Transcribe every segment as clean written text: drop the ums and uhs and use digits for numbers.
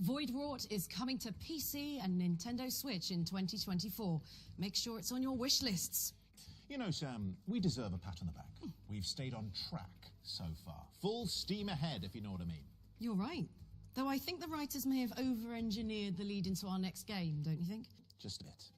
Voidwrought is coming to PC and Nintendo Switch in 2024. Make sure it's on your wish lists. You know, Sam, we deserve a pat on the back. We've stayed on track so far. Full steam ahead, if you know what I mean. You're right. Though I think the writers may have over-engineered the lead into our next game, don't you think? Just a bit.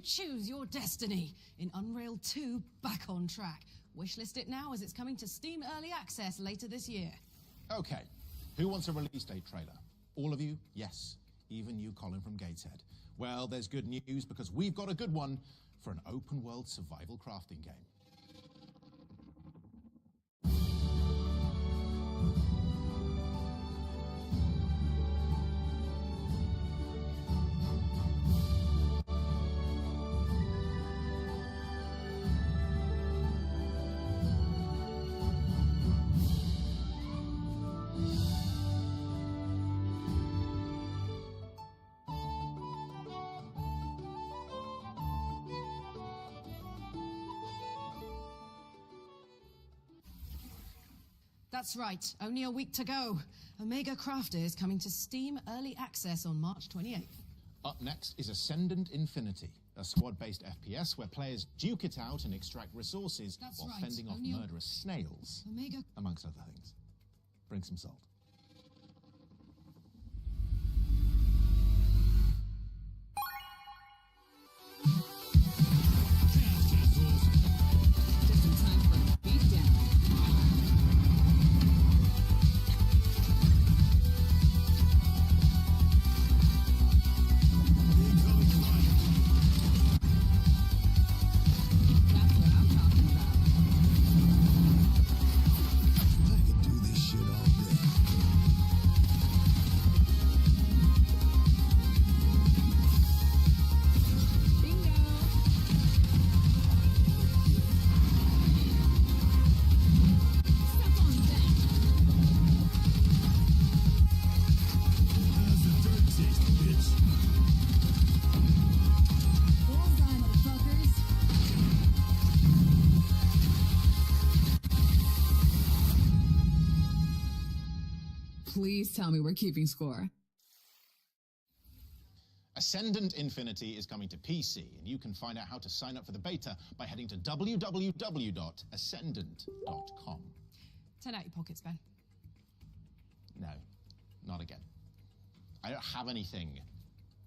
Choose your destiny. In Unreal 2, back on track. Wishlist it now as it's coming to Steam Early Access later this year. Okay, who wants a release date trailer? All of you? Yes. Even you, Colin from Gateshead. Well, there's good news because we've got a good one for an open-world survival crafting game. That's right, only a week to go. Omega Crafter is coming to Steam Early Access on March 28th. Up next is Ascendant Infinity, a squad-based FPS where players duke it out and extract resources while fending off murderous snails, amongst other things. Bring some salt. Please tell me we're keeping score. Ascendant Infinity is coming to PC, and you can find out how to sign up for the beta by heading to www.ascendant.com. 10 out your pockets, Ben. No, not again. I don't have anything.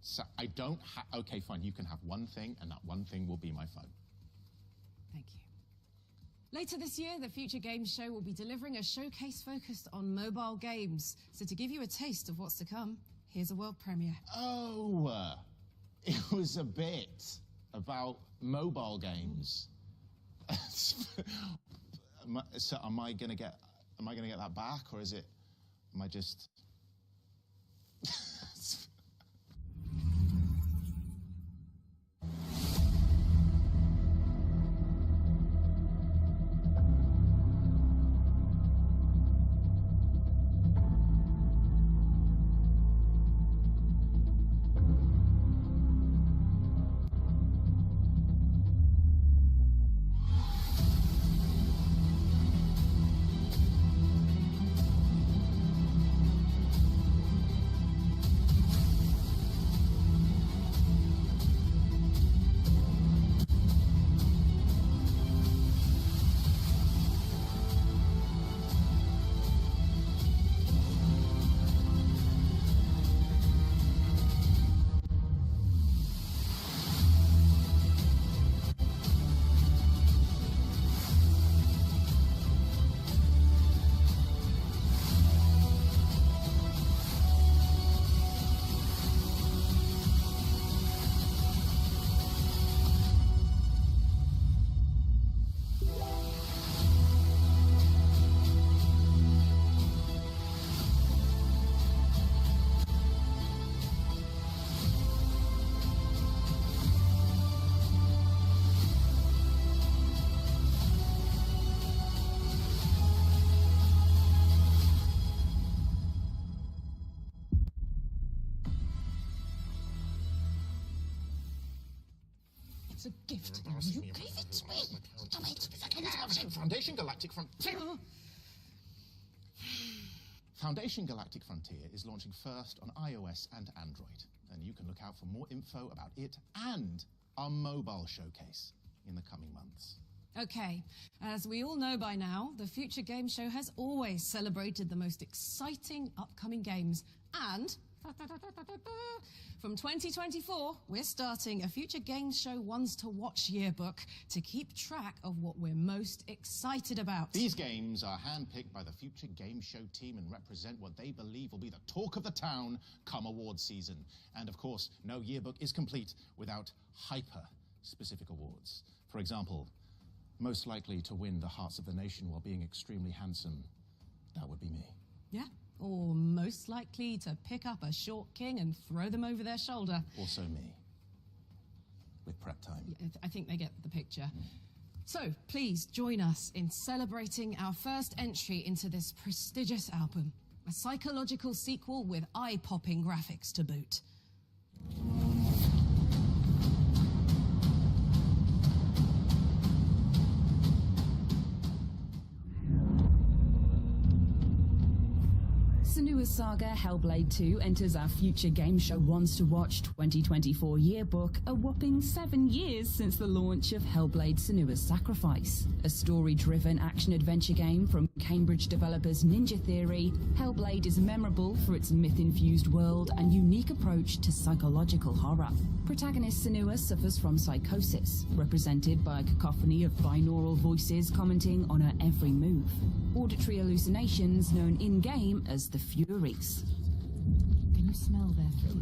So I don't have... Okay, fine, you can have one thing, and that one thing will be my phone. Thank you. Later this year, the Future Games Show will be delivering a showcase focused on mobile games. So to give you a taste of what's to come, here's a world premiere. Oh, it was a bit about mobile games. So am I gonna get that back, or is it? Am I just? It's a gift. You gave it to me. Damn it. Foundation Galactic Frontier. Foundation Galactic Frontier is launching first on iOS and Android, and you can look out for more info about it and our mobile showcase in the coming months. Okay, as we all know by now, the Future Game Show has always celebrated the most exciting upcoming games, and from 2024, we're starting a Future Game Show Ones to Watch yearbook to keep track of what we're most excited about. These games are handpicked by the Future Game Show team and represent what they believe will be the talk of the town come awards season. And of course, no yearbook is complete without hyper-specific awards. For example, most likely to win the hearts of the nation while being extremely handsome, that would be me. Yeah. Or most likely to pick up a short king and throw them over their shoulder. Also me. With prep time. Yeah, I think they get the picture. So, please join us in celebrating our first entry into this prestigious album. A psychological sequel with eye-popping graphics to boot. Senua's Saga Hellblade 2 enters our Future Game Show Ones to Watch 2024 yearbook a whopping 7 years since the launch of Hellblade: Senua's Sacrifice. A story-driven action-adventure game from Cambridge developers Ninja Theory, Hellblade is memorable for its myth-infused world and unique approach to psychological horror. Protagonist Senua suffers from psychosis, represented by a cacophony of binaural voices commenting on her every move. Auditory hallucinations known in-game as the Furies. Can you smell their fear?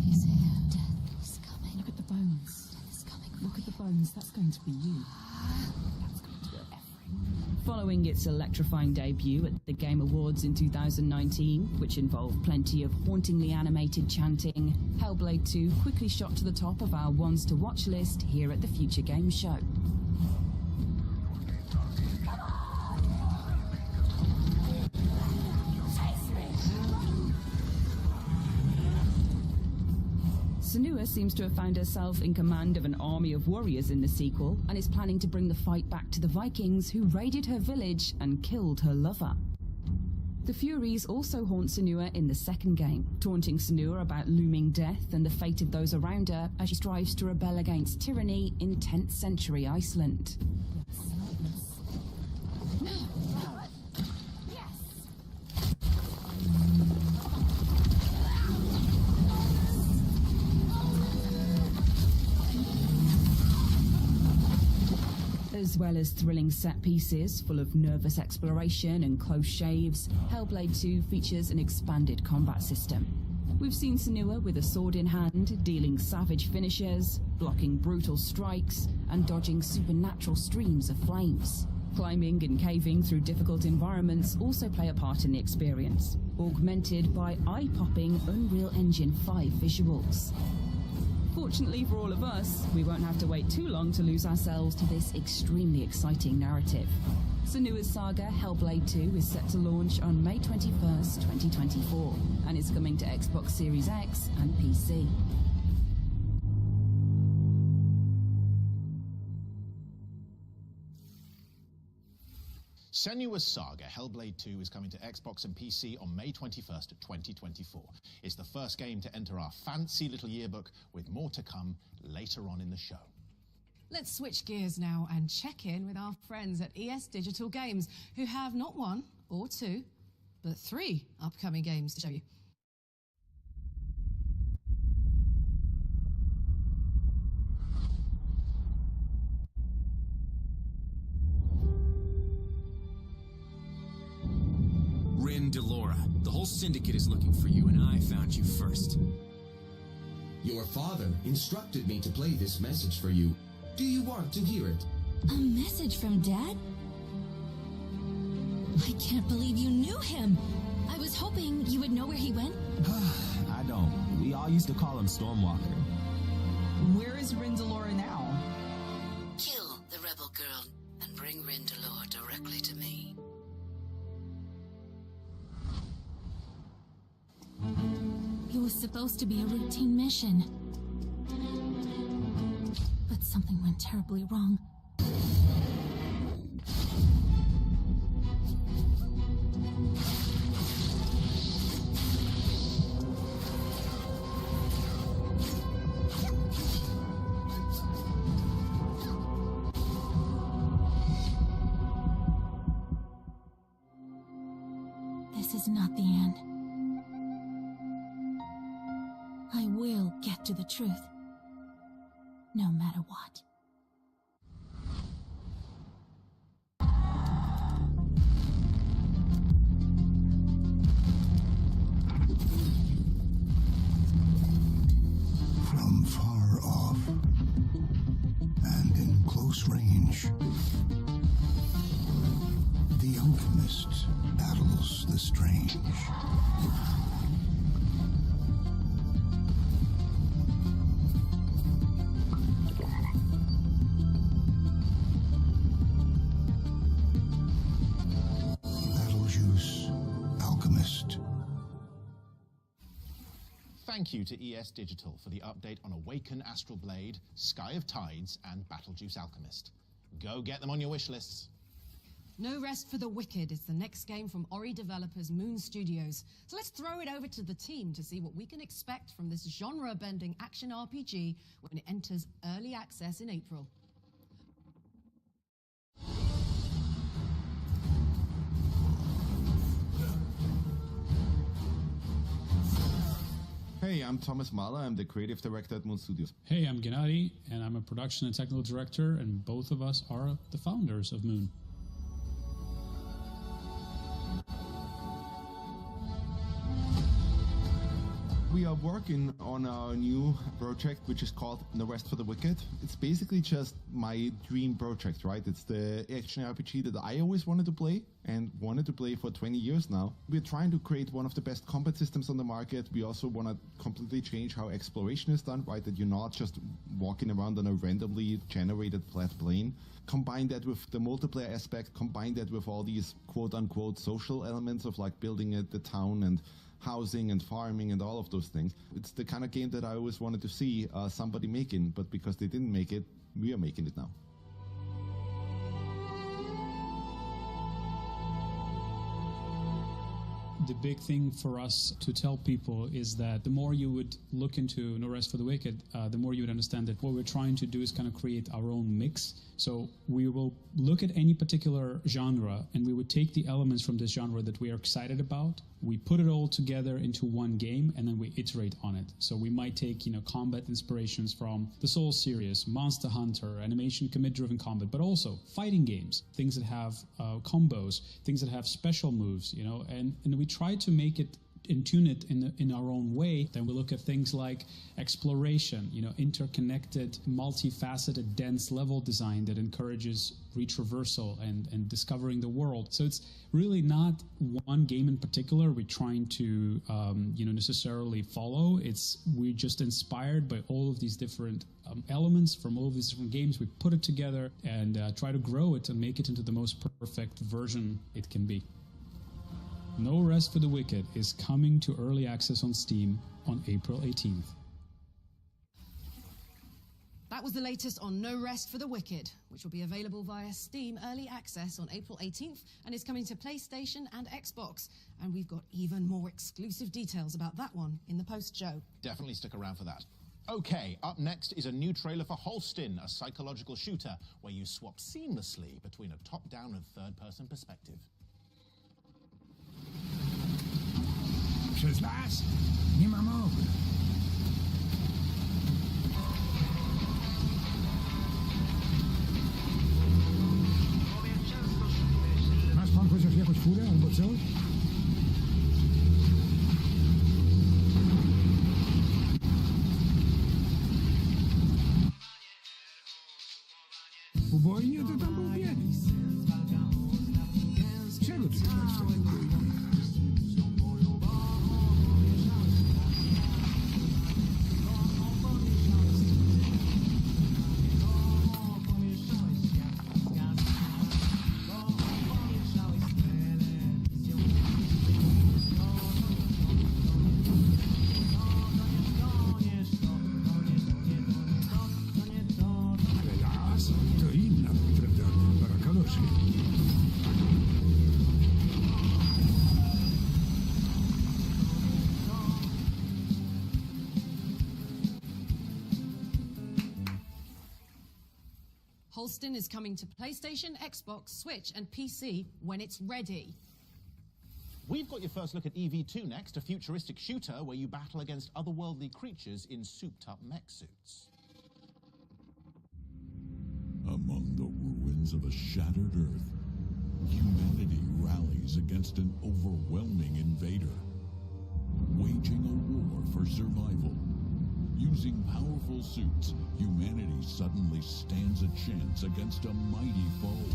He's here. Death is coming. Look at the bones. Death is coming. Look at the bones. That's going to be you. That's going to be everyone. Following its electrifying debut at the Game Awards in 2019, which involved plenty of hauntingly animated chanting, Hellblade 2 quickly shot to the top of our ones to watch list here at the Future Game Show. Senua seems to have found herself in command of an army of warriors in the sequel and is planning to bring the fight back to the Vikings who raided her village and killed her lover. The Furies also haunt Senua in the second game, taunting Senua about looming death and the fate of those around her as she strives to rebel against tyranny in 10th century Iceland. As well as thrilling set pieces full of nervous exploration and close shaves, Hellblade 2 features an expanded combat system. We've seen Senua with a sword in hand, dealing savage finishes, blocking brutal strikes, and dodging supernatural streams of flames. Climbing and caving through difficult environments also play a part in the experience, augmented by eye-popping Unreal Engine 5 visuals. Fortunately for all of us, we won't have to wait too long to lose ourselves to this extremely exciting narrative. Senua's Saga Hellblade 2 is set to launch on May 21st, 2024, and is coming to Xbox Series X and PC. Senua's Saga Hellblade 2 is coming to Xbox and PC on May 21st, 2024. It's the first game to enter our fancy little yearbook, with more to come later on in the show. Let's switch gears now and check in with our friends at ES Digital Games, who have not one or two, but 3 upcoming games to show you. Delora, the whole syndicate is looking for you, and I found you first. Your father instructed me to play this message for you. Do you want to hear it? A message from Dad? I can't believe you knew him. I was hoping you would know where he went. I don't. We all used to call him Stormwalker. Where is Rindalora now? Kill the rebel girl and bring Rindalora directly to me. It was supposed to be a routine mission. But something went terribly wrong. This is not the end. I will get to the truth, no matter what. From far off and in close range, the alchemist battles the strange. Battlejuice Alchemist. Thank you to ES Digital for the update on Awaken Astral Blade, Sky of Tides, and Battlejuice Alchemist. Go get them on your wish lists. No Rest for the Wicked is the next game from Ori developers Moon Studios. So let's throw it over to the team to see what we can expect from this genre-bending action RPG when it enters early access in April. Hey, I'm Thomas Mahler. I'm the creative director at Moon Studios. Hey, I'm Gennady, and I'm a production and technical director, and both of us are the founders of Moon. We are working on our new project, which is called No Rest for the Wicked. It's basically just my dream project, right? It's the action RPG that I always wanted to play and wanted to play for 20 years now. We're trying to create one of the best combat systems on the market. We also want to completely change how exploration is done, right? That you're not just walking around on a randomly generated flat plane. Combine that with the multiplayer aspect, combine that with all these quote-unquote social elements of like building the town and housing and farming and all of those things. It's the kind of game that I always wanted to see somebody making, but because they didn't make it, we are making it now. The big thing for us to tell people is that the more you would look into No Rest for the Wicked, the more you would understand that what we're trying to do is kind of create our own mix. So we will look at any particular genre and we would take the elements from this genre that we are excited about, we put it all together into one game, and then we iterate on it. So we might take, combat inspirations from the Soul series, Monster Hunter, animation commit-driven combat, but also fighting games, things that have combos, things that have special moves, and we try to make it and tune it in our own way. Then we look at things like exploration, interconnected, multifaceted, dense level design that encourages retraversal and discovering the world. So it's really not one game in particular we're trying to necessarily follow. We're just inspired by all of these different elements from all of these different games. We put it together and try to grow it and make it into the most perfect version it can be. No Rest for the Wicked is coming to early access on Steam on April 18th. That was the latest on No Rest for the Wicked, which will be available via Steam Early Access on April 18th and is coming to PlayStation and Xbox. And we've got even more exclusive details about that one in the post-show. Definitely stick around for that. Okay, up next is a new trailer for Holstin, a psychological shooter where you swap seamlessly between a top-down and third-person perspective. Przez las nie ma mowy. Masz pan chociaż jakąś furę albo coś? Ubojnie to tam był bieg. Czego ty chcesz w takim ubojnie? Holston is coming to PlayStation, Xbox, Switch, and PC when it's ready. We've got your first look at EV2 next, a futuristic shooter where you battle against otherworldly creatures in souped-up mech suits. Among the ruins of a shattered Earth, humanity rallies against an overwhelming invader, waging a war for survival. Using powerful suits, humanity suddenly stands a chance against a mighty foe.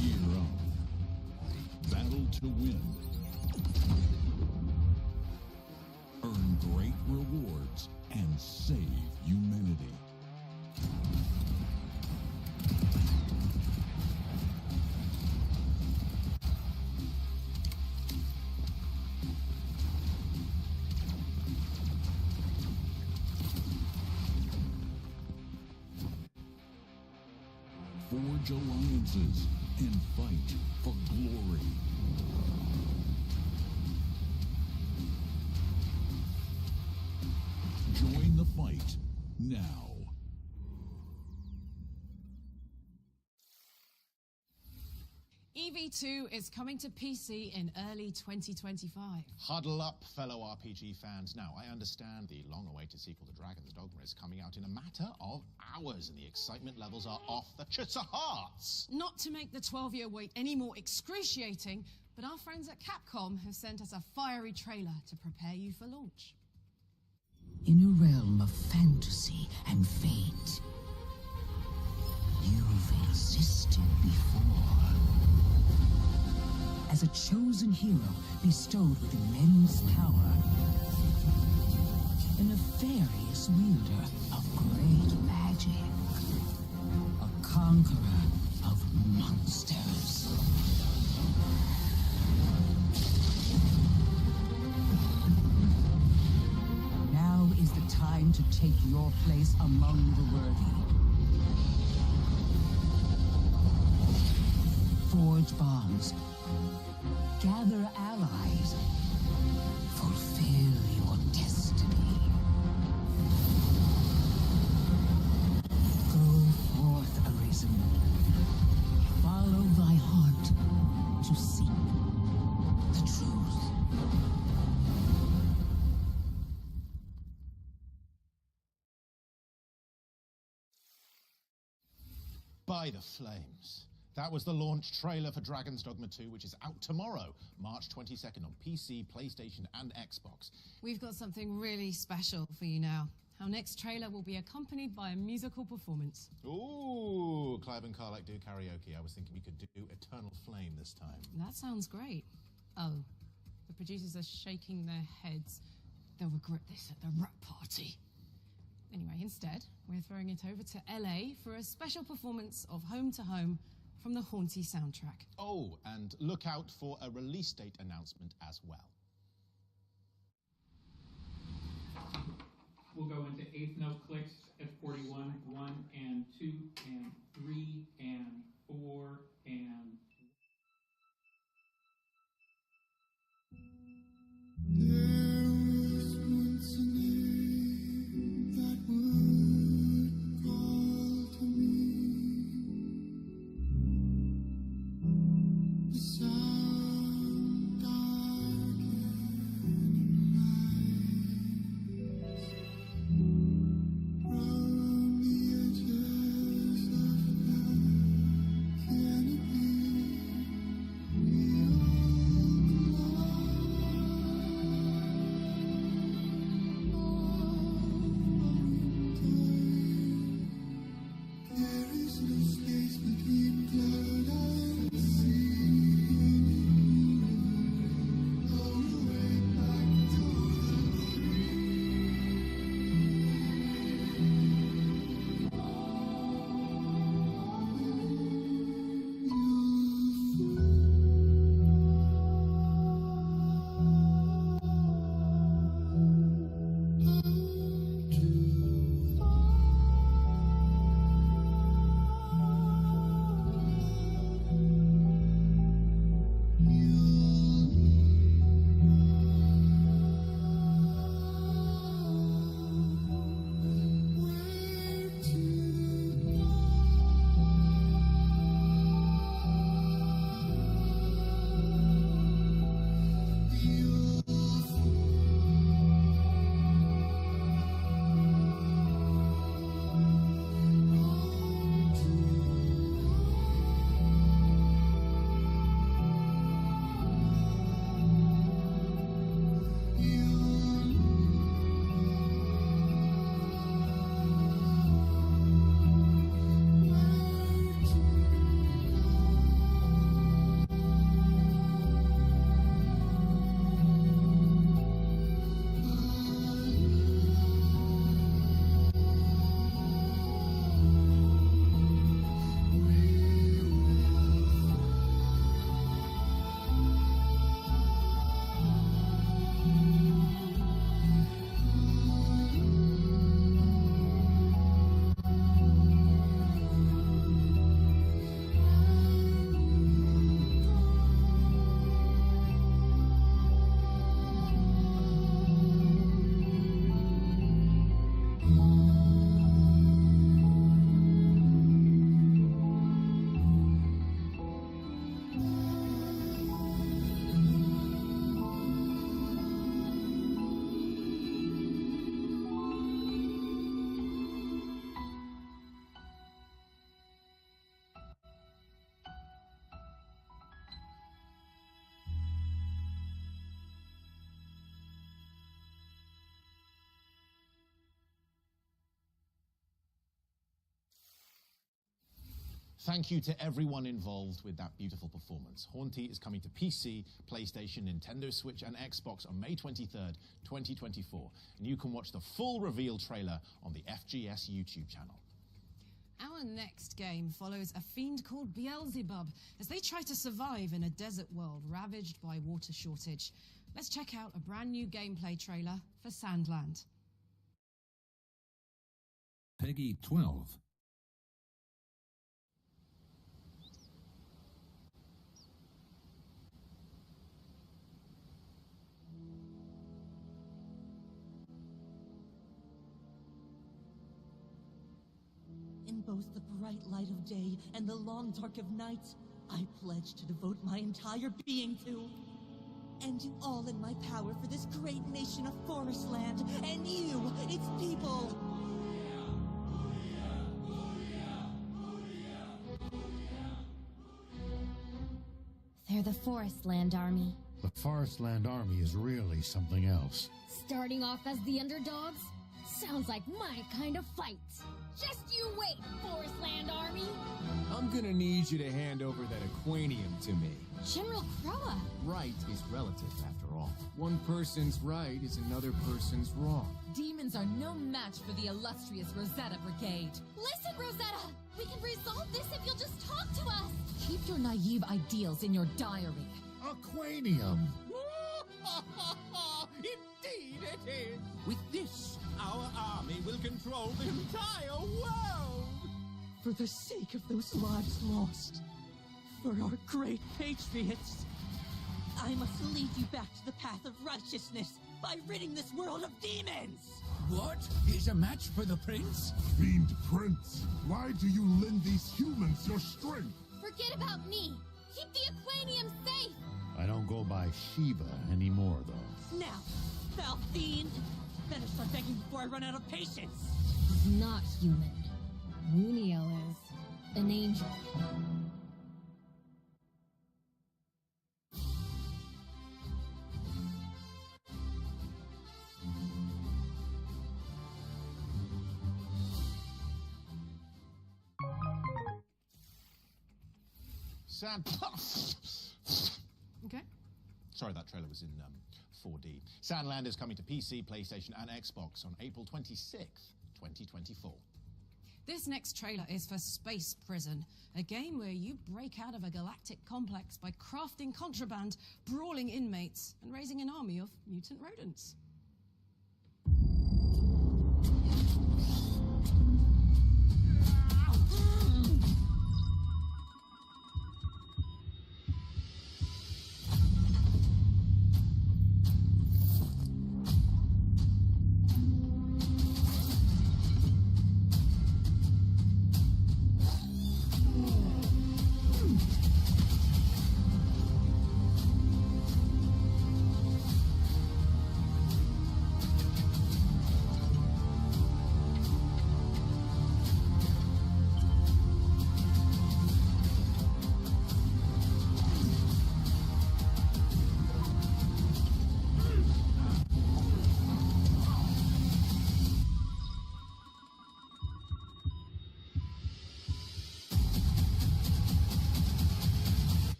Gear up. Battle to win. Earn great rewards and save humanity. Forge alliances and fight for glory. Join the fight now. EV2 is coming to PC in early 2025. Huddle up, fellow RPG fans. Now, I understand the long-awaited sequel to Dragon's Dogma is coming out in a matter of hours, and the excitement levels are off the hearts. Not to make the 12-year wait any more excruciating, but our friends at Capcom have sent us a fiery trailer to prepare you for launch. In a realm of fantasy and fate, you've existed before. As a chosen hero bestowed with immense power, a nefarious wielder of great magic, a conqueror of monsters. Now is the time to take your place among the worthy. Forge bonds. Gather allies. Fulfill your destiny. Go forth, Arisen. Follow thy heart to seek the truth. By the flames. That was the launch trailer for Dragon's Dogma 2, which is out tomorrow, March 22nd on PC, PlayStation, and Xbox. We've got something really special for you now. Our next trailer will be accompanied by a musical performance. Ooh, Clive and Carlac do karaoke. I was thinking we could do Eternal Flame this time. That sounds great. Oh, the producers are shaking their heads. They'll regret this at the rap party. Anyway, instead, we're throwing it over to LA for a special performance of Home to Home from the Haunty soundtrack. Oh, and look out for a release date announcement as well. We'll go into eighth note clicks at 41, 1 and 2 and 3 and 4 and... There was once a name that would call to me. The sound darkening lights, Thank you to everyone involved with that beautiful performance. Haunty is coming to PC, PlayStation, Nintendo Switch, and Xbox on May 23rd, 2024. And you can watch the full reveal trailer on the FGS YouTube channel. Our next game follows a fiend called Beelzebub as they try to survive in a desert world ravaged by water shortage. Let's check out a brand new gameplay trailer for Sandland. Peggy 12. In both the bright light of day and the long dark of night, I pledge to devote my entire being to and do all in my power for this great nation of Forestland and you, its people. They're the Forestland Army. The Forestland Army is really something else. Starting off as the underdogs? Sounds like my kind of fight. Just you wait, Forestland Army. I'm gonna need you to hand over that Aquanium to me. General Croa. Right is relative, after all. One person's right is another person's wrong. Demons are no match for the illustrious Rosetta Brigade. Listen, Rosetta! We can resolve this if you'll just talk to us! Keep your naive ideals in your diary. Aquanium! Indeed it is! With this, our army will control the entire world! For the sake of those lives lost, for our great patriots, I must lead you back to the path of righteousness by ridding this world of demons! What? Is a match for the prince? Fiend Prince, why do you lend these humans your strength? Forget about me! Keep the Aquanium safe! I don't go by Shiva anymore, though. Now, foul fiend! Better start begging before I run out of patience! He's not human. Muniel is an angel. Okay. Sorry, that trailer was in 4D. Sandland is coming to PC, PlayStation, and Xbox on April 26th, 2024. This next trailer is for Space Prison, a game where you break out of a galactic complex by crafting contraband, brawling inmates, and raising an army of mutant rodents.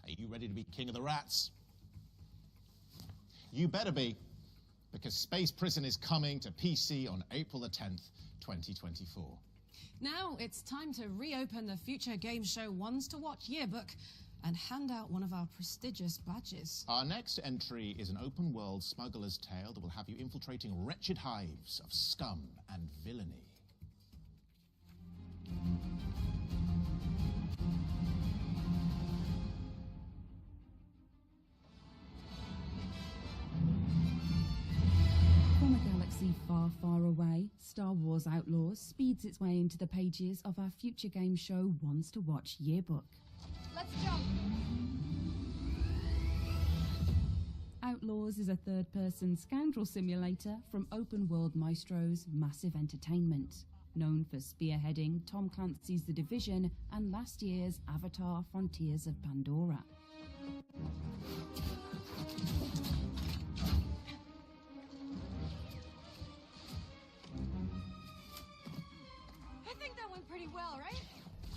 Are you ready to be king of the rats? You better be, because Space Prison is coming to PC on April the 10th, 2024. Now it's time to reopen the Future Game Show Ones to Watch yearbook and hand out one of our prestigious badges. Our next entry is an open-world smuggler's tale that will have you infiltrating wretched hives of scum and villainy. From a galaxy far, far away, Star Wars Outlaws speeds its way into the pages of our Future Game Show Ones to Watch yearbook. Let's jump! Outlaws is a third-person scoundrel simulator from Open World Maestro's Massive Entertainment, known for spearheading Tom Clancy's The Division and last year's Avatar: Frontiers of Pandora. well, right?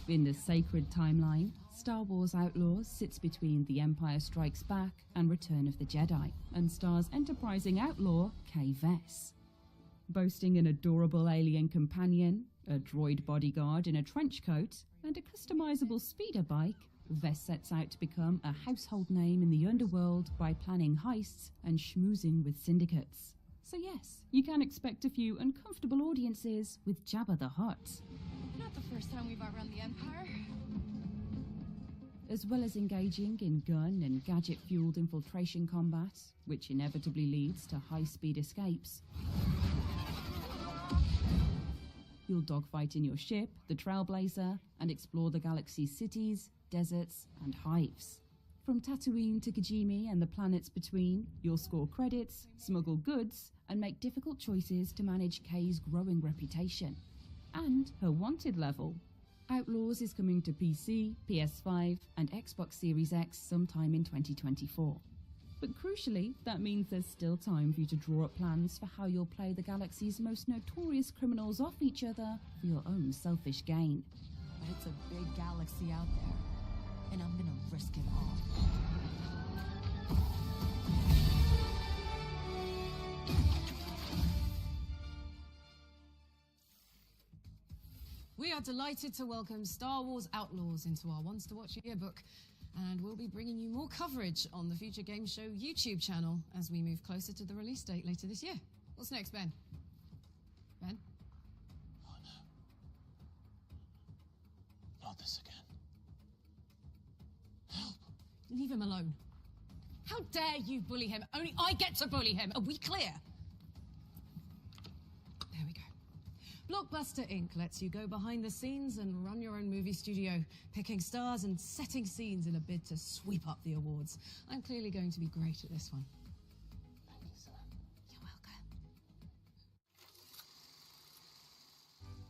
In the sacred timeline, Star Wars Outlaws sits between The Empire Strikes Back and Return of the Jedi, and stars enterprising outlaw Kay Vess. Boasting an adorable alien companion, a droid bodyguard in a trench coat, and a customizable speeder bike, Vess sets out to become a household name in the underworld by planning heists and schmoozing with syndicates. So yes, you can expect a few uncomfortable audiences with Jabba the Hutt. Not the first time we've outrun the Empire. As well as engaging in gun and gadget-fueled infiltration combat, which inevitably leads to high-speed escapes. You'll dogfight in your ship, the Trailblazer, and explore the galaxy's cities, deserts, and hives. From Tatooine to Kijimi and the planets between, you'll score credits, smuggle goods, and make difficult choices to manage Kay's growing reputation. And her wanted level. Outlaws is coming to PC, PS5, and Xbox Series X sometime in 2024. But crucially, that means there's still time for you to draw up plans for how you'll play the galaxy's most notorious criminals off each other for your own selfish gain. But it's a big galaxy out there, and I'm gonna risk it all. We are delighted to welcome Star Wars Outlaws into our Once to Watch yearbook, and we'll be bringing you more coverage on the Future Game Show YouTube channel as we move closer to the release date later this year. What's next, Ben? Ben? Oh no. Not this again. Help! Leave him alone. How dare you bully him? Only I get to bully him. Are we clear? There we go. Blockbuster Inc. lets you go behind the scenes and run your own movie studio, picking stars and setting scenes in a bid to sweep up the awards. I'm clearly going to be great at this one. Thank you, sir. You're welcome.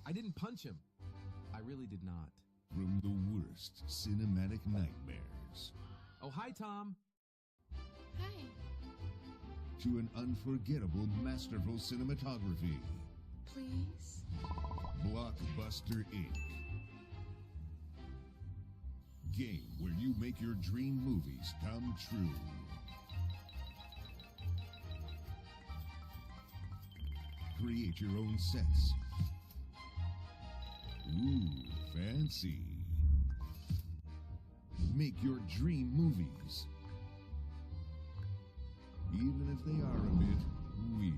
I didn't punch him. I really did not. From the worst cinematic nightmares Oh, hi, Tom. Hi. to an unforgettable, masterful cinematography. Please? Blockbuster Inc. Game where you make your dream movies come true. Create your own sets. Ooh, fancy. Make your dream movies. Even if they are a bit weird.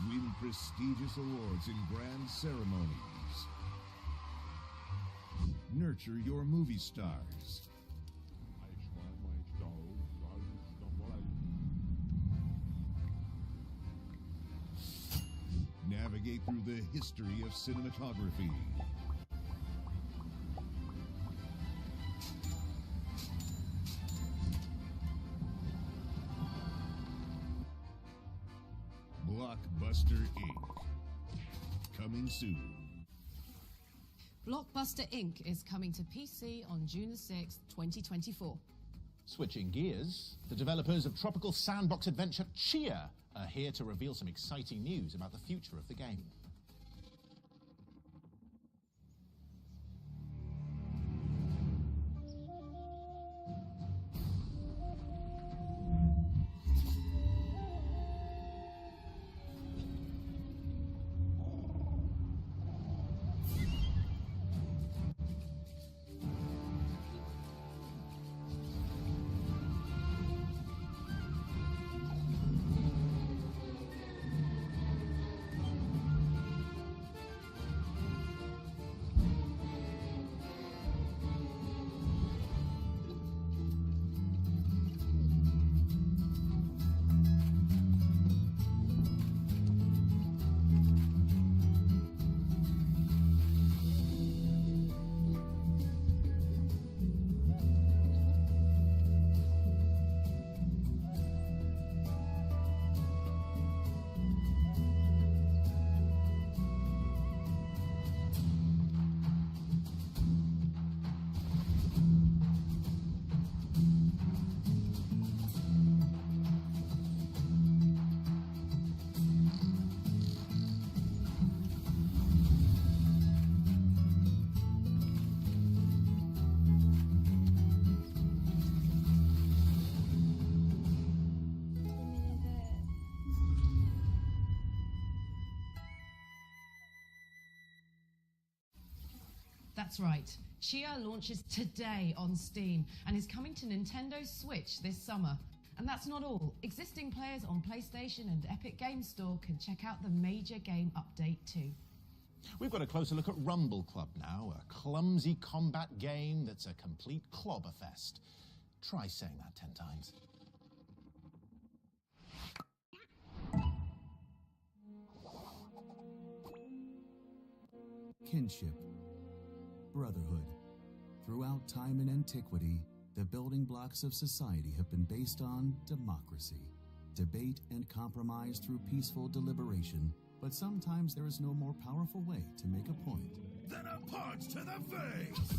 Win prestigious awards in grand ceremonies. Nurture your movie stars. Navigate through the history of cinematography. Blockbuster Inc. Coming soon. Blockbuster Inc. is coming to PC on June the 6th, 2024. Switching gears, the developers of tropical sandbox adventure Chia are here to reveal some exciting news about the future of the game. That's right. Chia launches today on Steam and is coming to Nintendo Switch this summer. And that's not all. Existing players on PlayStation and Epic Games Store can check out the major game update too. We've got a closer look at Rumble Club now, a clumsy combat game that's a complete clobberfest. Try saying that 10 times. Kinship. Brotherhood. Throughout time and antiquity, the building blocks of society have been based on democracy, debate and compromise through peaceful deliberation, but sometimes there is no more powerful way to make a point than a punch to the face!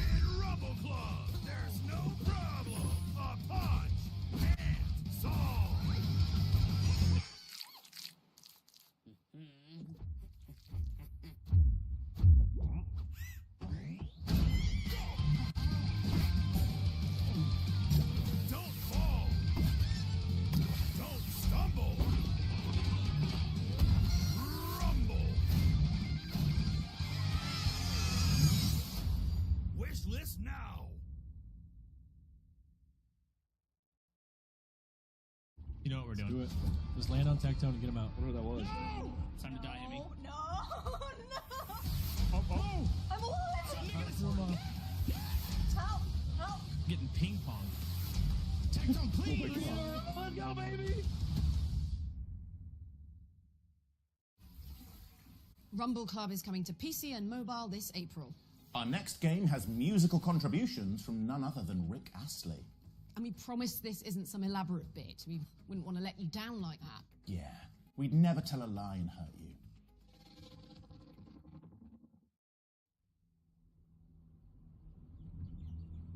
In Rumble Club, there's no problem. A punch and solve. Don't fall. Don't stumble. Rumble. Wish list now. You know what we're doing. Do it. Just land on Tectone and get him out. Whatever that was. No! It's time to die, Emmy. No! Oh, oh! I'm Alright, Help! Help! getting ping pong. Tectone, please! Let's go, baby! Rumble Club is coming to PC and mobile this April. Our next game has musical contributions from none other than Rick Astley. And we promise this isn't some elaborate bit. We wouldn't want to let you down like that. Yeah, we'd never tell a lie and hurt you.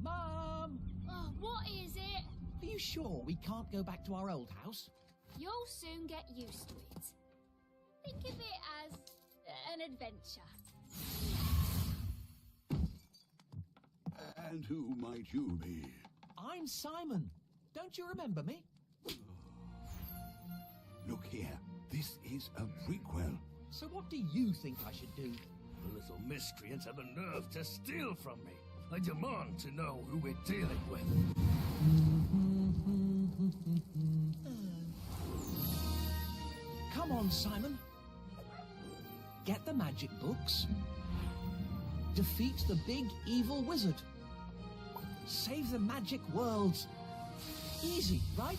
Mom! Oh, what is it? Are you sure we can't go back to our old house? You'll soon get used to it. Think of it as an adventure. And who might you be? I'm Simon. Don't you remember me? Look here, this is a prequel. So what do you think I should do? The little miscreants have the nerve to steal from me. I demand to know who we're dealing with. Come on, Simon. Get the magic books. Defeat the big evil wizard. Save the magic worlds. Easy, right?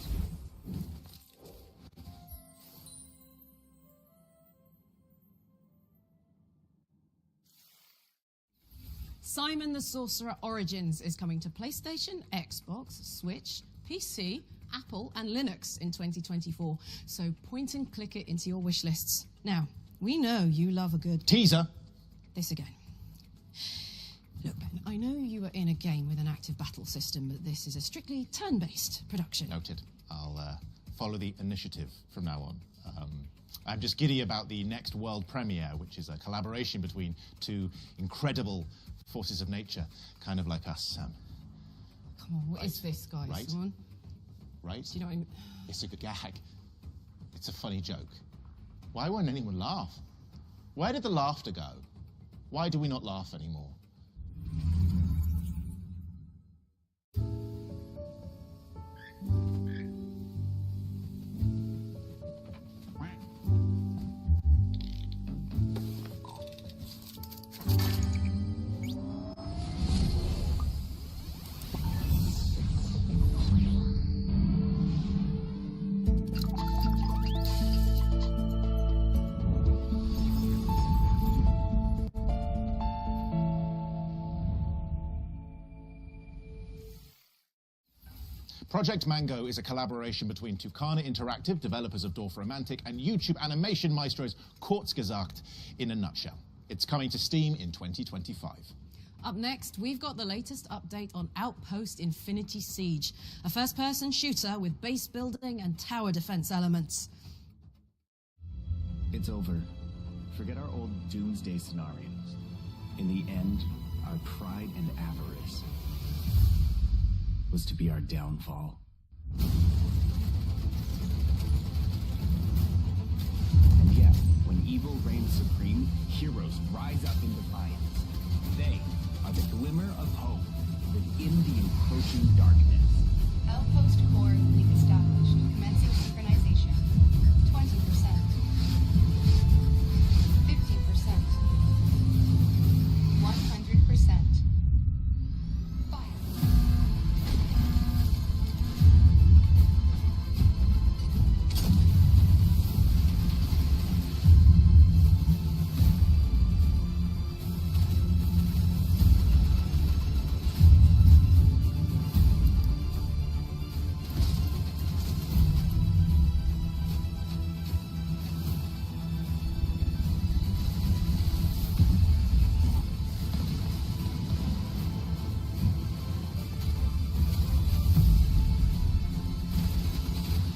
Simon the Sorcerer Origins is coming to PlayStation, Xbox, Switch, PC, Apple and Linux in 2024. So point and click it into your wish lists. Now, we know you love a good... Teaser! This again. Look, Ben, I know you are in a game with an active battle system, but this is a strictly turn-based production. Noted. I'll follow the initiative from now on. I'm just giddy about the next world premiere, which is a collaboration between two incredible forces of nature, kind of like us, Sam. Come on, what is this, guys? Right? Come on. Right? Do you know what I mean? It's a good gag. It's a funny joke. Why won't anyone laugh? Where did the laughter go? Why do we not laugh anymore? Project Mango is a collaboration between Tucana Interactive, developers of Dorfromantik, and YouTube animation maestros Kurzgesagt in a nutshell. It's coming to Steam in 2025. Up next, we've got the latest update on Outpost Infinity Siege, a first-person shooter with base building and tower defense elements. It's over. Forget our old doomsday scenarios. In the end, our pride and avarice was to be our downfall. the glimmer of hope within the encroaching darkness. Outpost core link established. Commencing synchronization. 20%. 50%. 100%. Fire.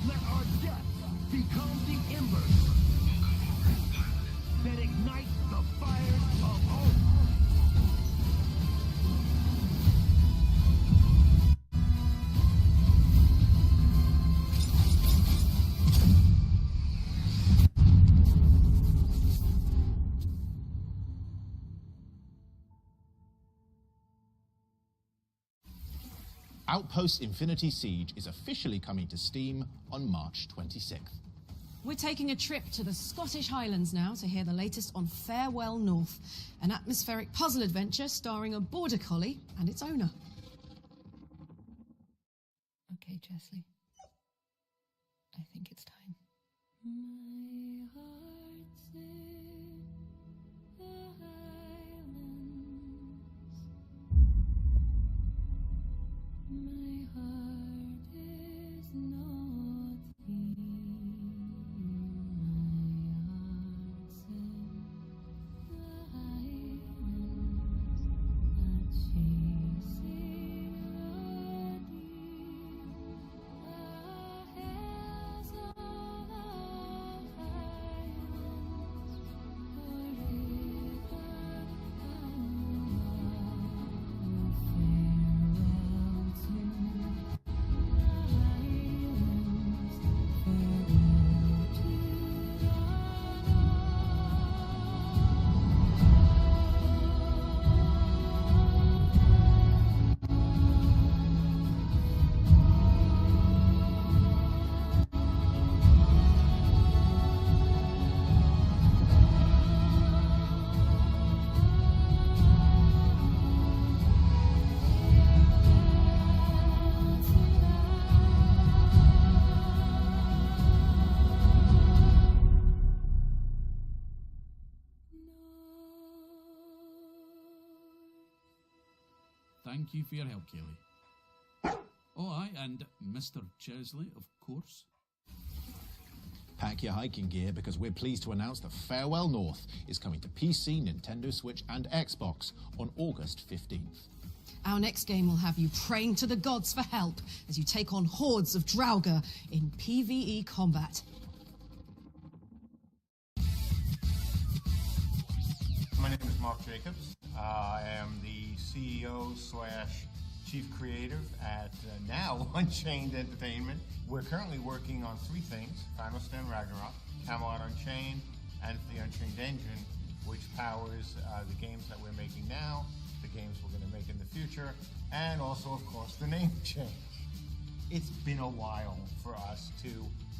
Let our death become the embers that ignite the fires of hope. Outpost Infinity Siege is officially coming to Steam on March 26th. We're taking a trip to the Scottish Highlands now to hear the latest on Farewell North, an atmospheric puzzle adventure starring a border collie and its owner. Okay, Chesley. I think it's time. My heart's in the Highlands. My heart is not here. My heart's in the Highlands. Not chasing a deer. The hills of the Highlands. Thank you for your help, Kelly. Oh, aye, and Mr. Chesley, of course. Pack your hiking gear because we're pleased to announce that Farewell North is coming to PC, Nintendo Switch and Xbox on August 15th. Our next game will have you praying to the gods for help as you take on hordes of Draugr in PvE combat. My name is Mark Jacobs. I am the CEO / Chief Creative at now Unchained Entertainment. We're currently working on 3 things: Final Stand Ragnarok, Camelot Unchained, and the Unchained Engine, which powers the games that we're making now, the games we're going to make in the future, and also, of course, the name change. It's been a while for us to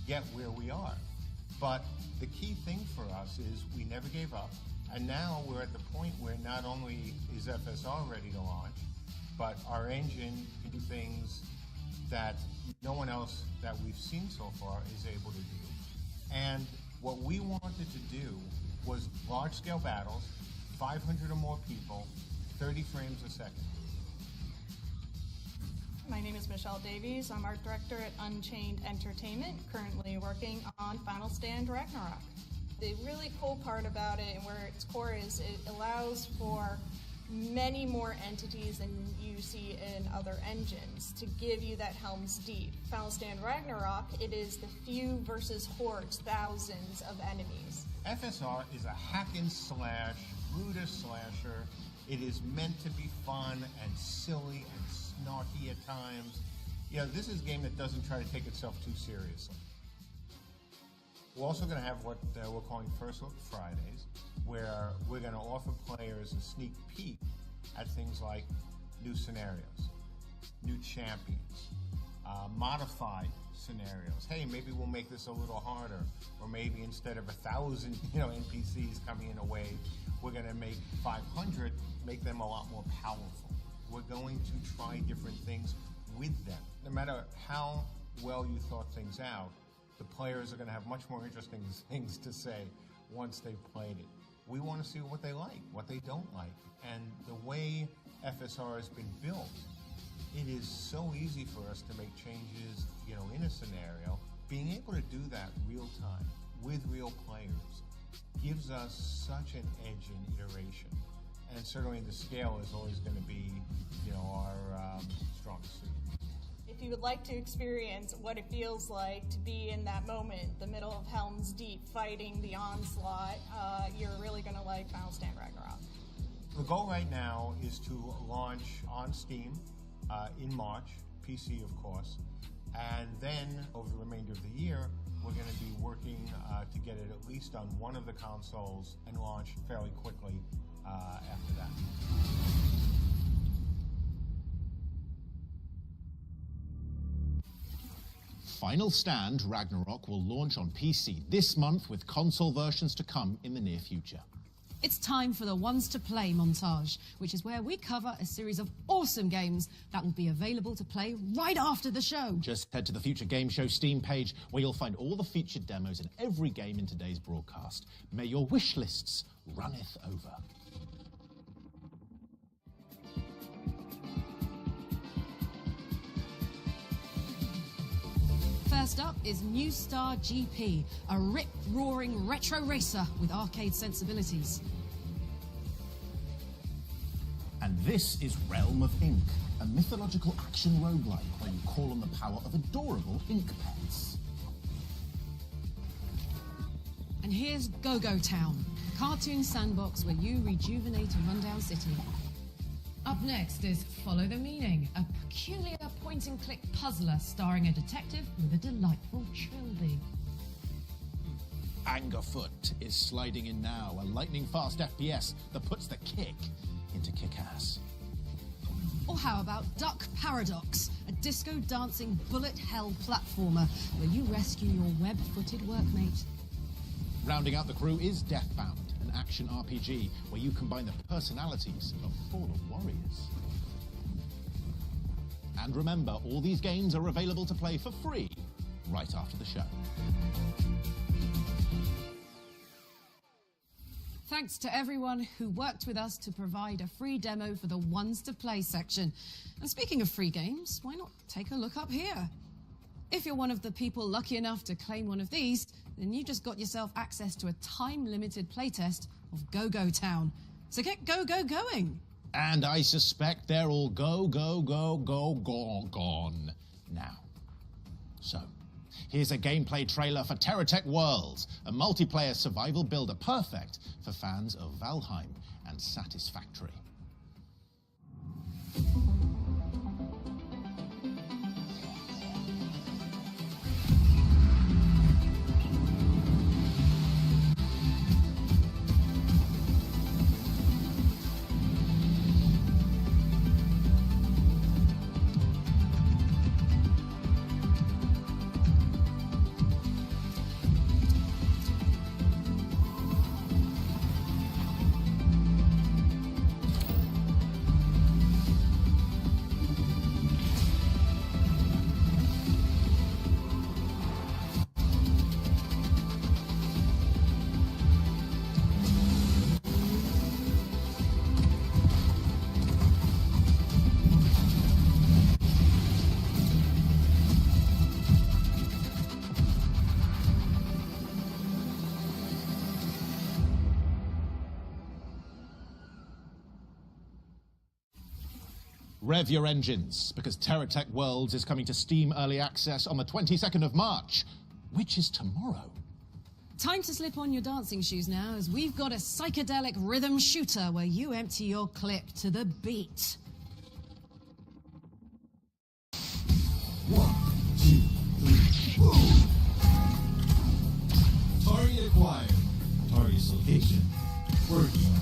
get where we are. But the key thing for us is we never gave up. And now we're at the point where not only is FSR ready to launch, but our engine can do things that no one else that we've seen so far is able to do. And what we wanted to do was large-scale battles, 500 or more people, 30 frames a second. My name is Michelle Davies. I'm art director at Unchained Entertainment, currently working on Final Stand Ragnarok. The really cool part about it and where its core is, it allows for many more entities than you see in other engines to give you that Helm's Deep. Final Stand Ragnarok, it is the few versus hordes, thousands of enemies. FSR is a hack and slash, looter slasher. It is meant to be fun and silly and snarky at times. You know, this is a game that doesn't try to take itself too seriously. We're also going to have what we're calling First Look Fridays, where we're going to offer players a sneak peek at things like new scenarios, new champions, modified scenarios. Hey, maybe we'll make this a little harder, or maybe instead of 1,000, NPCs coming in a wave, we're going to make 500, make them a lot more powerful. We're going to try different things with them. No matter how well you thought things out, the players are going to have much more interesting things to say once they've played it. We want to see what they like, what they don't like. And the way FSR has been built, it is so easy for us to make changes, in a scenario. Being able to do that real time with real players gives us such an edge in iteration. And certainly the scale is always going to be, our strongest suit. If you would like to experience what it feels like to be in that moment, the middle of Helm's Deep, fighting the onslaught, you're really going to like Final Stand Ragnarok. The goal right now is to launch on Steam in March, PC of course, and then over the remainder of the year, we're going to be working to get it at least on one of the consoles and launch fairly quickly after that. Final Stand Ragnarok will launch on PC this month, with console versions to come in the near future. It's time for the Ones to Play montage, which is where we cover a series of awesome games that will be available to play right after the show. Just head to the Future Game Show Steam page, where you'll find all the featured demos in every game in today's broadcast. May your wish lists runneth over. First up is New Star GP, a rip-roaring retro racer with arcade sensibilities. And this is Realm of Ink, a mythological action roguelike where you call on the power of adorable ink pets. And here's Go-Go Town, a cartoon sandbox where you rejuvenate a rundown city. Up next is Follow the Meaning, a peculiar point-and-click puzzler starring a detective with a delightful trilby. Angerfoot is sliding in now, a lightning-fast FPS that puts the kick into kick-ass. Or how about Duck Paradox, a disco-dancing bullet hell platformer where you rescue your web-footed workmate. Rounding out the crew is Deathbound, an action RPG where you combine the personalities of fallen warriors. And remember, all these games are available to play for free right after the show. Thanks to everyone who worked with us to provide a free demo for the Ones to Play section. And speaking of free games, why not take a look up here? If you're one of the people lucky enough to claim one of these, then you just got yourself access to a time-limited playtest of Go-Go Town. So get Go-Go going! And I suspect they're all gone now. So, here's a gameplay trailer for Terratech Worlds, a multiplayer survival builder perfect for fans of Valheim and Satisfactory. Rev your engines, because Terratech Worlds is coming to Steam Early Access on the 22nd of March, which is tomorrow. Time to slip on your dancing shoes now, as we've got a psychedelic rhythm shooter where you empty your clip to the beat. 1, 2, 3, boom! Target acquired. Target's location. Working on.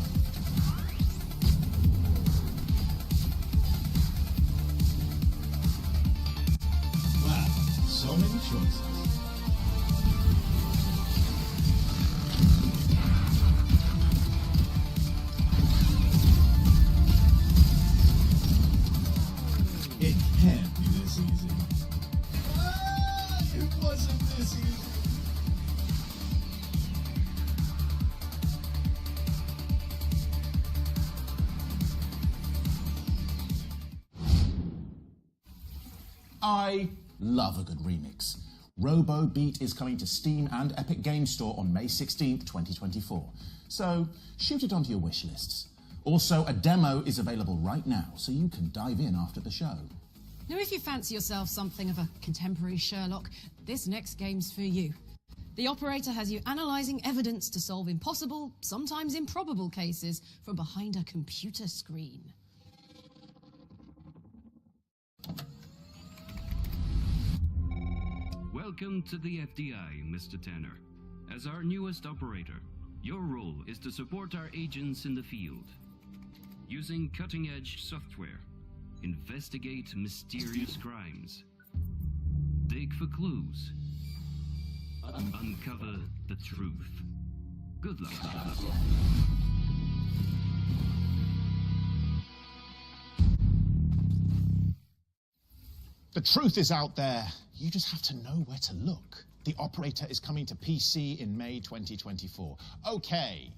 I love a good remix. Robo Beat is coming to Steam and Epic Games Store on May 16th, 2024. So shoot it onto your wish lists. Also, a demo is available right now, so you can dive in after the show. Now, if you fancy yourself something of a contemporary Sherlock, this next game's for you. The operator has you analysing evidence to solve impossible, sometimes improbable cases from behind a computer screen. Welcome to the FDI, Mr. Tanner. As our newest operator, your role is to support our agents in the field. Using cutting-edge software, investigate mysterious crimes, dig for clues, uncover the truth. Good luck. The truth is out there. You just have to know where to look. The Operator is coming to PC in May 2024. Okay,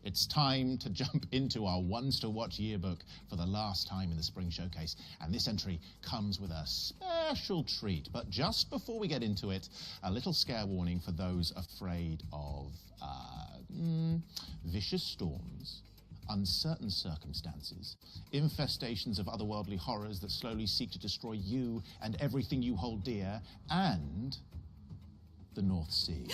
it's time to jump into our Ones to Watch yearbook for the last time in the Spring Showcase. And this entry comes with a special treat. But just before we get into it, a little scare warning for those afraid of vicious storms, uncertain circumstances, infestations of otherworldly horrors that slowly seek to destroy you and everything you hold dear, and the North Sea.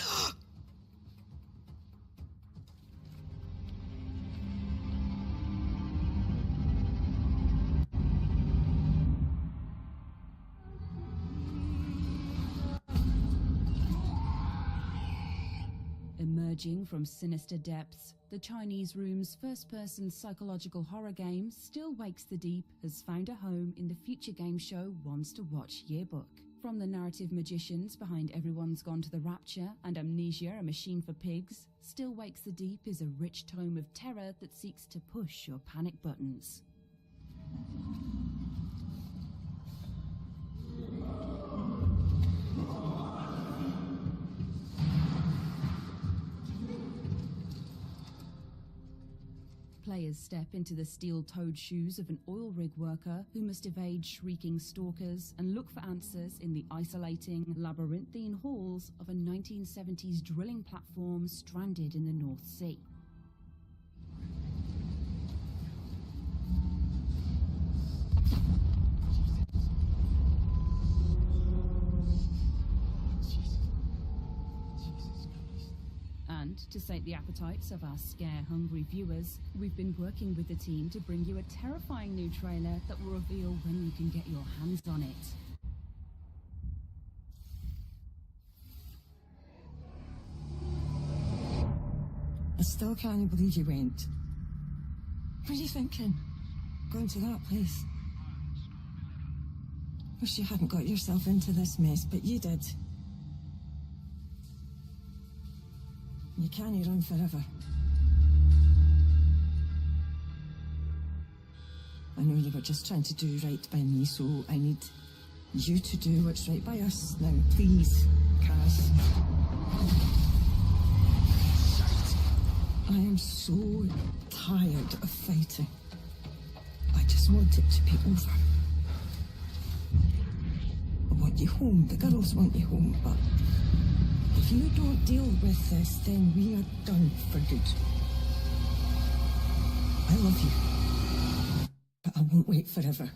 Emerging from sinister depths, the Chinese Room's first-person psychological horror game Still Wakes the Deep has found a home in the future game show Ones to Watch yearbook. From the narrative magicians behind Everyone's Gone to the Rapture and Amnesia, A Machine for Pigs, Still Wakes the Deep is a rich tome of terror that seeks to push your panic buttons. Players step into the steel-toed shoes of an oil rig worker who must evade shrieking stalkers and look for answers in the isolating, labyrinthine halls of a 1970s drilling platform stranded in the North Sea. And to sate the appetites of our scare-hungry viewers, we've been working with the team to bring you a terrifying new trailer that will reveal when you can get your hands on it. I still can't believe you went. What are you thinking? Going to that place? Wish you hadn't got yourself into this mess, but you did. You can't run forever. I know you were just trying to do right by me, so I need you to do what's right by us. Now, please, Kaz. I am so tired of fighting. I just want it to be over. I want you home. The girls want you home, but if you don't deal with this, then we are done for good. I love you, but I won't wait forever.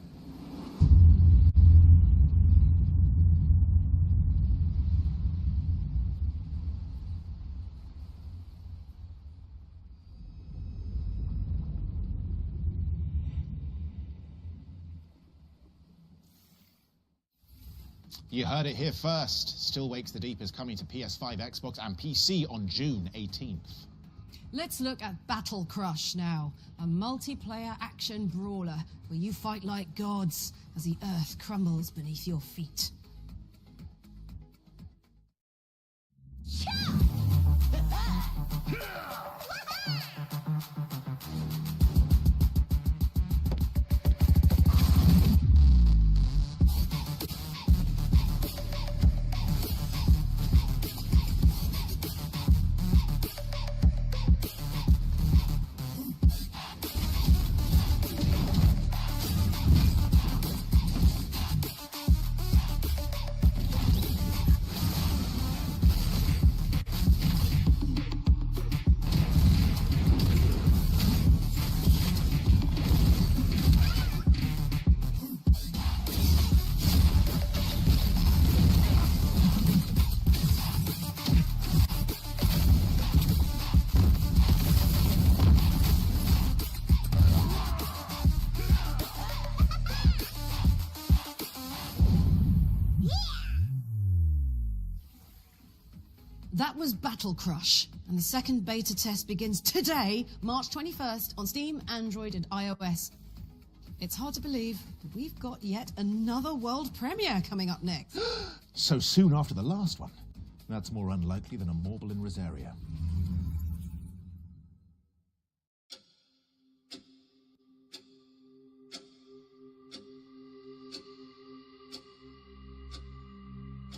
You heard it here first. Still Wakes the Deep is coming to PS5, Xbox, and PC on June 18th. Let's look at Battle Crush now, a multiplayer action brawler where you fight like gods as the earth crumbles beneath your feet. was Battle Crush, and the second beta test begins today, March 21st, on Steam, Android, and iOS. It's hard to believe, but we've got yet another world premiere coming up next. So soon after the last one. That's more unlikely than a Morble in Rosaria.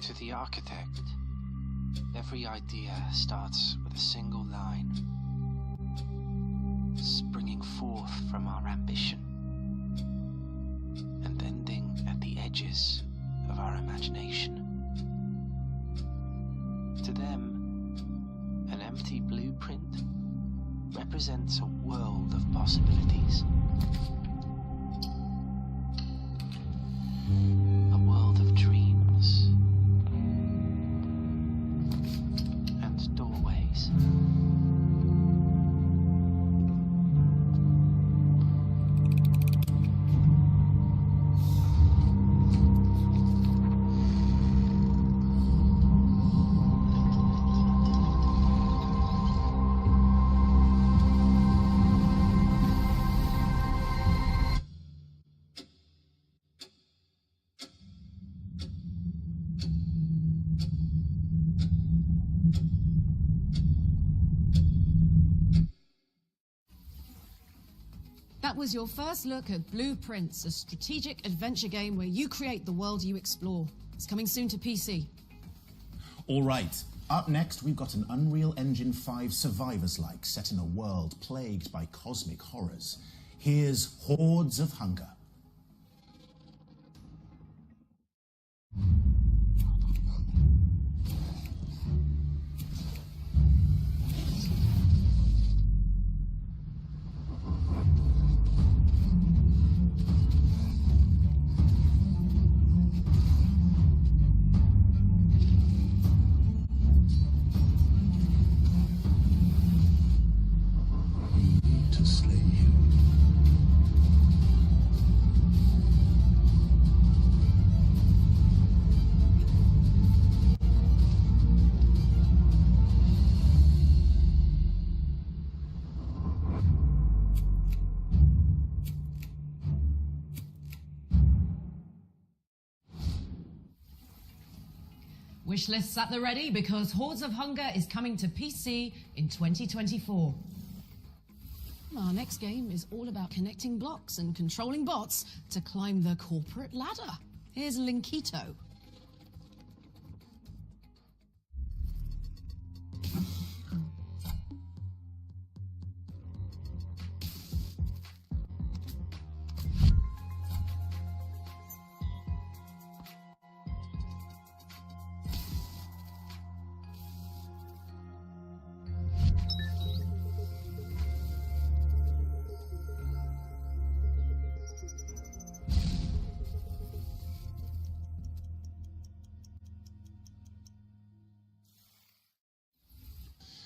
To the architect, every idea starts with a single line, springing forth from our ambition and ending at the edges of our imagination. To them, an empty blueprint represents a world of possibilities. A world of dreams and doorways. That was your first look at Blueprints, a strategic adventure game where you create the world you explore. It's coming soon to PC. All right. Up next, we've got an Unreal Engine 5 Survivors-like set in a world plagued by cosmic horrors. Here's Hordes of Hunger. To slay him. Wish lists at the ready because Hordes of Hunger is coming to PC in 2024. Our next game is all about connecting blocks and controlling bots to climb the corporate ladder. Here's Linkito.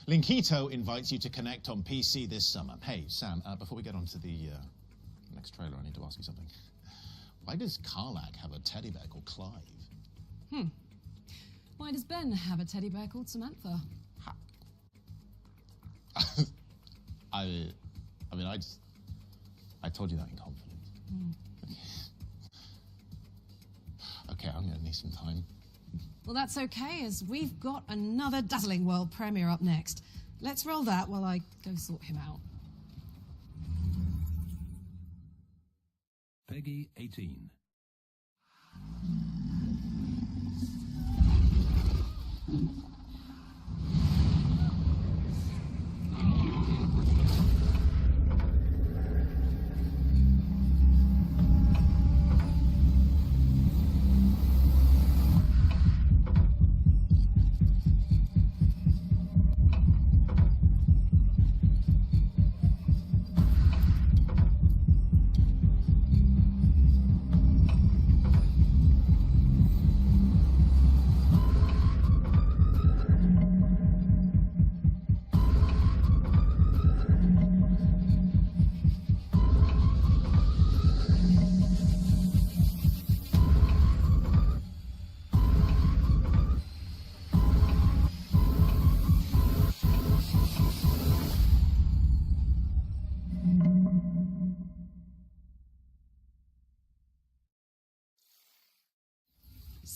Linkito invites you to connect on PC this summer. Hey, Sam, before we get on to the next trailer, I need to ask you something. Why does Karlach have a teddy bear called Clive? Why does Ben have a teddy bear called Samantha? I mean, I told you that in confidence. Okay, I'm gonna need some time. Well, that's okay, as we've got another dazzling world premiere up next. Let's roll that while I go sort him out. Peggy 18.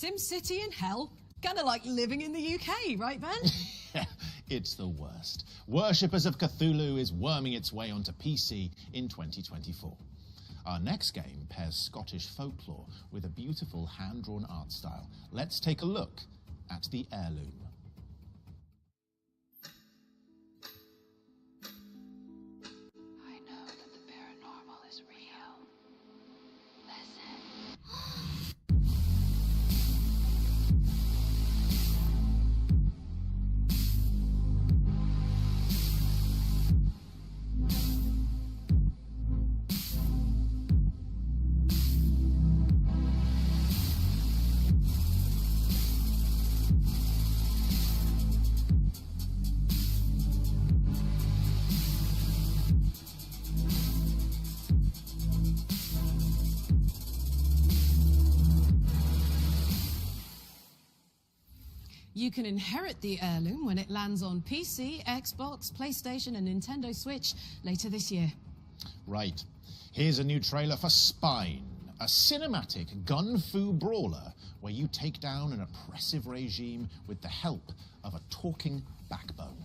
SimCity in hell? Kind of like living in the UK, right, Ben? It's the worst. Worshippers of Cthulhu is worming its way onto PC in 2024. Our next game pairs Scottish folklore with a beautiful hand-drawn art style. Let's take a look at the Heirloom. I know that the paranormal is real. Listen. You can inherit the Heirloom when it lands on PC, Xbox, PlayStation and Nintendo Switch later this year. Right. Here's a new trailer for Spine, a cinematic gun-fu brawler where you take down an oppressive regime with the help of a talking backbone.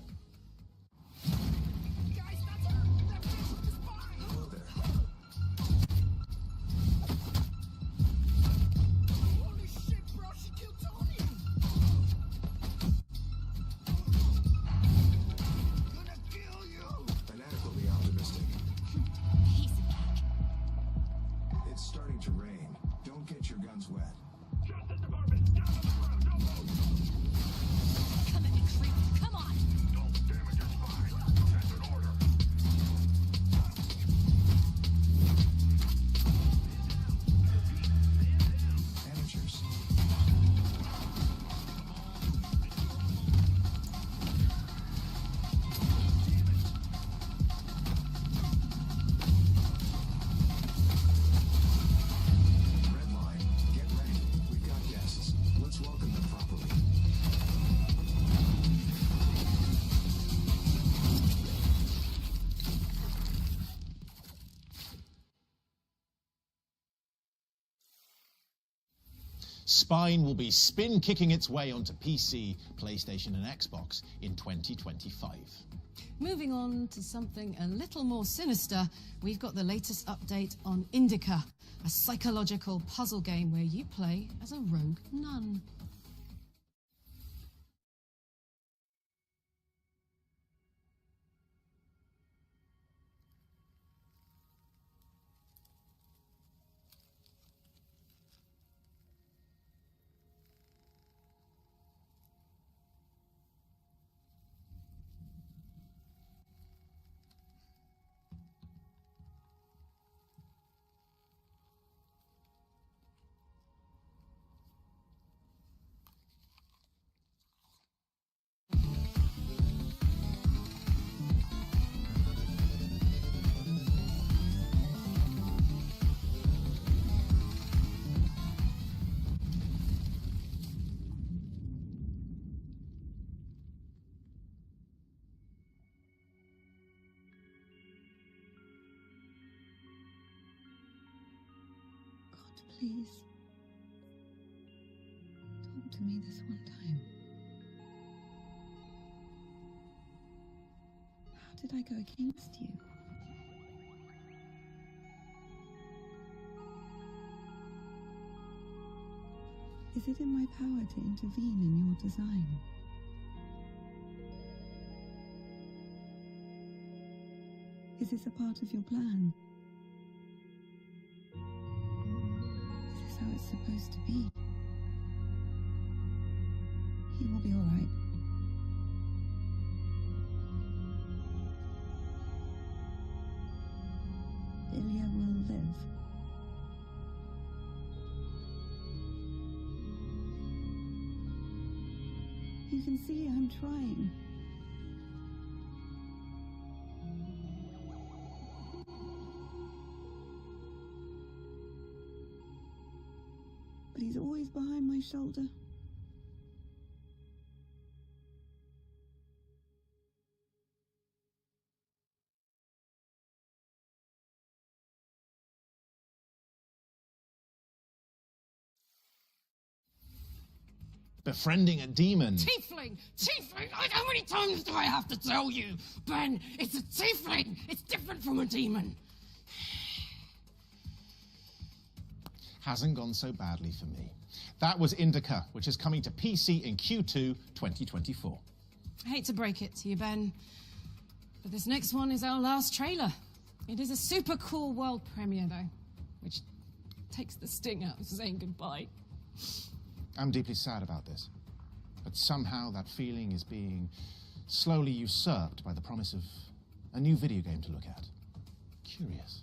Inadequately optimistic. It's starting to rain. Don't get your guns wet. Justice Department, down on the ground, don't move! Come at me, creep. Come on! Don't damage your spine. That's an order. Amateurs. Red line, get ready. We've got guests. Let's welcome them properly. Spine will be spin-kicking its way onto PC, PlayStation and Xbox in 2025. Moving on to something a little more sinister, we've got the latest update on Indica, a psychological puzzle game where you play as a rogue nun. Please. Talk to me this one time. How did I go against you? Is it in my power to intervene in your design? Is this a part of your plan? Is this how it's supposed to be? He will be all right. Ilya will live. You can see I'm trying. But he's always behind my shoulder. befriending a demon. Tiefling! Tiefling! How many times do I have to tell you? Ben, it's a tiefling! It's different from a demon! Hasn't gone so badly for me. That was Indica, which is coming to PC in Q2 2024. I hate to break it to you, Ben, but this next one is our last trailer. It is a super cool world premiere, though, which takes the sting out of saying goodbye. I'm deeply sad about this, but somehow that feeling is being slowly usurped by the promise of a new video game to look at. Curious.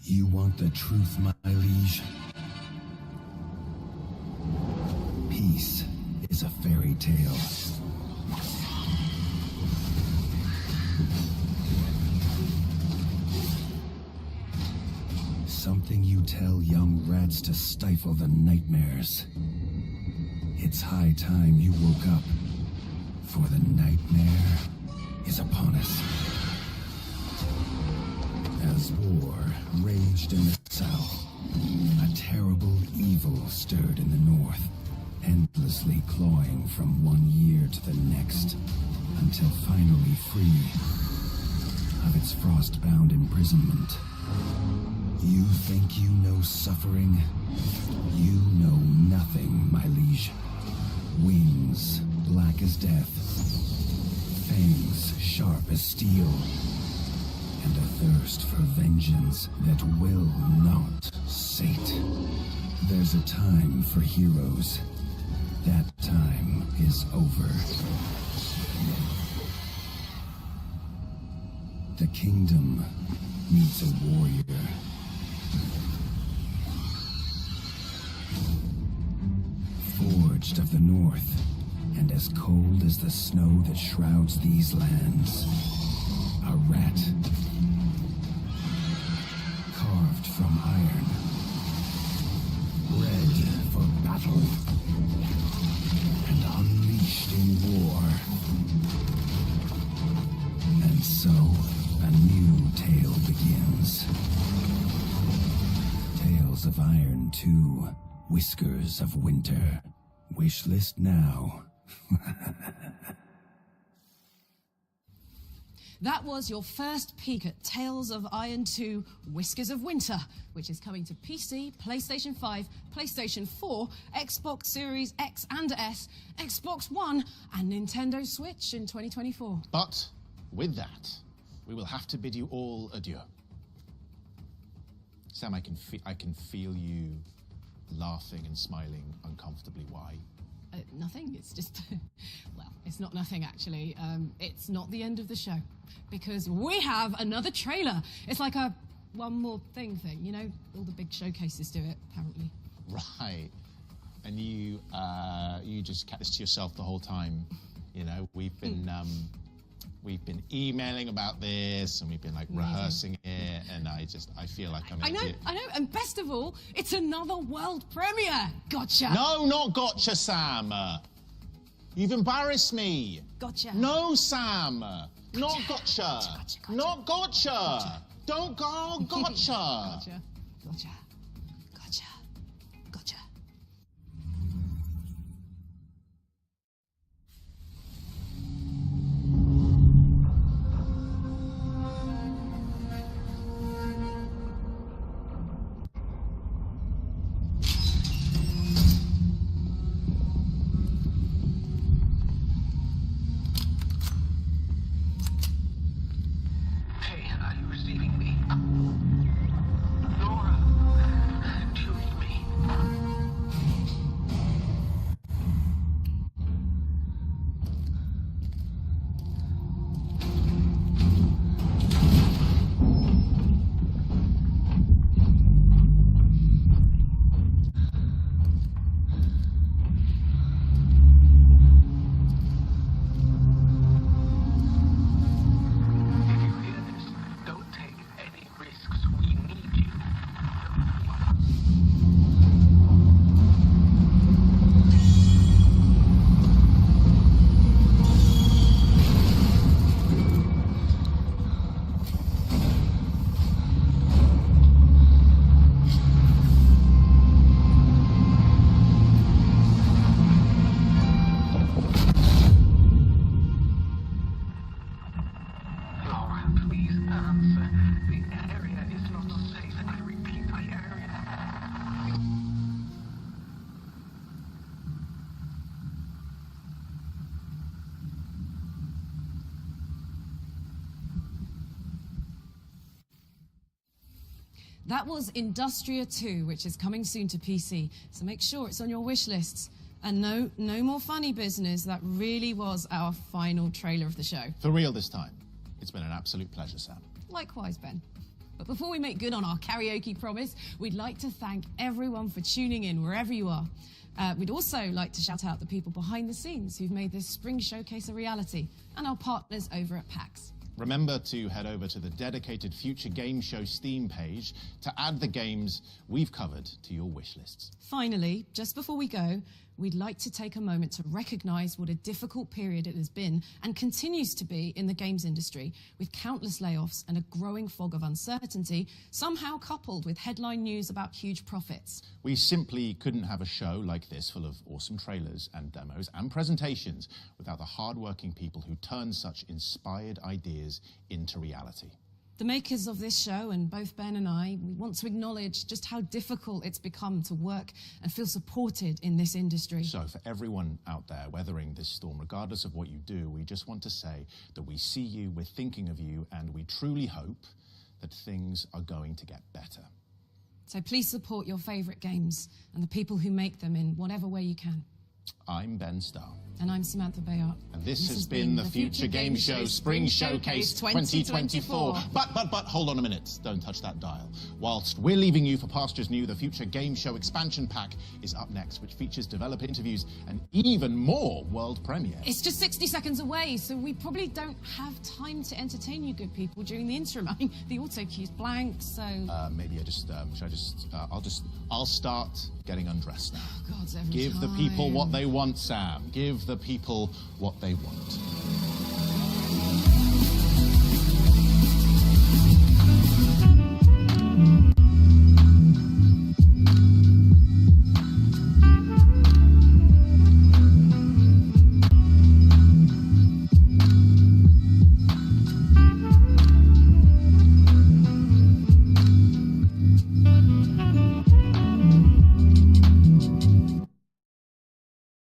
You want the truth, my liege? Peace is a fairy tale. Something you tell young rats to stifle the nightmares. It's high time you woke up, for the nightmare is upon us. As war raged in the south, a terrible evil stirred in the north, endlessly clawing from one year to the next, until finally free of its frost-bound imprisonment. You think you know suffering? You know nothing, my liege. Wings black as death, fangs sharp as steel, and a thirst for vengeance that will not sate. There's a time for heroes. That time is over. The kingdom needs a warrior. Forged of the north, and as cold as the snow that shrouds these lands. A rat. Carved from iron. Bred for battle. And unleashed in war. And so, a new tale begins. Tales of Iron 2, Whiskers of Winter. Wishlist now. That was your first peek at Tales of Iron 2, Whiskers of Winter, which is coming to PC, PlayStation 5, PlayStation 4, Xbox Series X and S, Xbox One, and Nintendo Switch in 2024. But with that, we will have to bid you all adieu. Sam, I can feel you laughing and smiling uncomfortably. Why? Nothing. It's just, well, it's not nothing, actually. It's not the end of the show, because we have another trailer. It's like a one more thing, you know? All the big showcases do it, apparently. Right. And you just kept this to yourself the whole time. You know, we've been emailing about this, and we've been like rehearsing it, and I feel like I'm an idiot. I know, and best of all, it's another world premiere. Gotcha. No, not gotcha, Sam. You've embarrassed me. Gotcha. No, Sam. Gotcha. Not gotcha. Gotcha. Not gotcha. Gotcha. Don't go gotcha. Gotcha. Gotcha. Gotcha. Gotcha. Hey, are you receiving me? Laura, That was Industria 2, which is coming soon to PC, so make sure it's on your wish lists. And no more funny business. That really was our final trailer of the show. For real this time. It's been an absolute pleasure, Sam. Likewise, Ben. But before we make good on our karaoke promise, we'd like to thank everyone for tuning in wherever you are. We'd also like to shout out the people behind the scenes who've made this spring showcase a reality, and our partners over at PAX. Remember to head over to the dedicated Future Game Show Steam page to add the games we've covered to your wish lists. Finally, just before we go, we'd like to take a moment to recognise what a difficult period it has been and continues to be in the games industry, with countless layoffs and a growing fog of uncertainty, somehow coupled with headline news about huge profits. We simply couldn't have a show like this full of awesome trailers and demos and presentations without the hard-working people who turn such inspired ideas into reality. The makers of this show, and both Ben and I, we want to acknowledge just how difficult it's become to work and feel supported in this industry. So for everyone out there weathering this storm, regardless of what you do, we just want to say that we see you, we're thinking of you, and we truly hope that things are going to get better. So please support your favourite games and the people who make them in whatever way you can. I'm Ben Starr. And I'm Samantha Bayard. And this has been the Future Game Show Spring Showcase 2024. But, hold on a minute. Don't touch that dial. Whilst we're leaving you for pastures new, the Future Game Show expansion pack is up next, which features developer interviews and even more world premiere. It's just 60 seconds away, so we probably don't have time to entertain you good people during the interim. I mean, the auto cue's blank, so... Maybe I'll start getting undressed now. Oh, God, every Give time. the people what they want, Sam. Give the people what they want.